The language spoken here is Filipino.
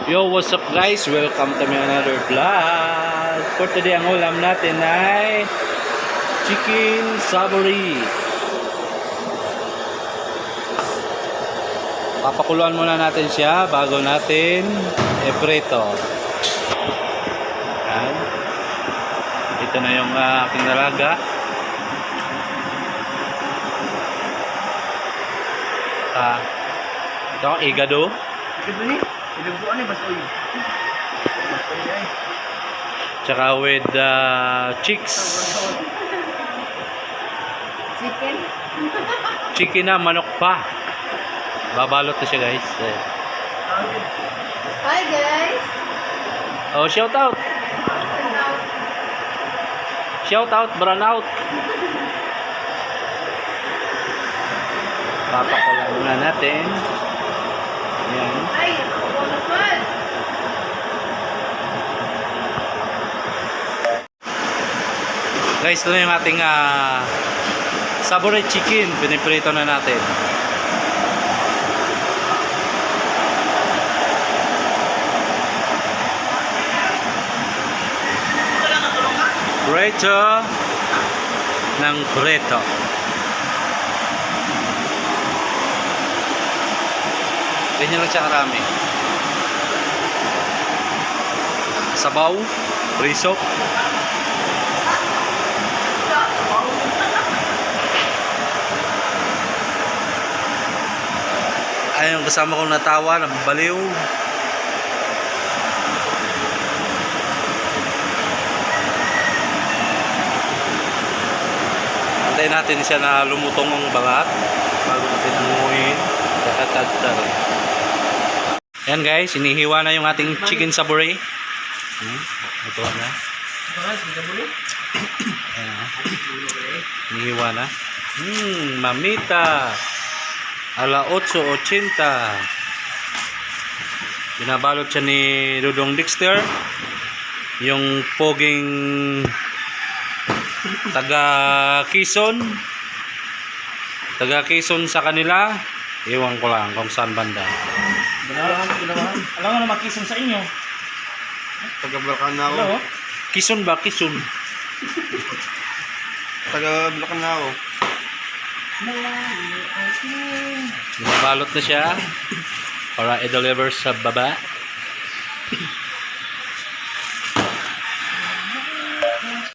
Yo, what's up guys? Welcome to my another vlog. For today, ang ulam natin ay chicken saburi. Papakuluan muna natin siya bago natin i-prito. Yan. Ito na yung aking dalaga. Ito ang igado. Igado ni? Igado ni basoy. Basoy ay. Tsaka with chicks. Chicken? Chicken na, manok pa. Babalot na siya guys. Hi guys! Oh, shout out! Shout out, brown out! Papakulan muna natin. Ayan. Ay, ako naman! Guys, ito na yung ating saburi chicken. Piniprito na natin. Prito ng prito. Ganyan lang siya karami. Sabaw, risok. Ayun, kasama kong natawa, nabaliw. Antayin natin siya na lumutong ang balat bago natin hanguin. Kakatagtar. Yan guys, inihiwa na yung ating chicken saburi. Ito na. Inihiwa na. Mamita. Ala 8.80. Binabalot siya ni Dudong Dexter. Yung poging taga Quezon sa kanila. Iwan ko lang kung saan banda. Alam nga na makison sa inyo. Taga-Bulacan na ako. Hello? Quezon ba? Quezon. Taga-Bulacan na ako. Binabalot na siya para i-deliver sa baba.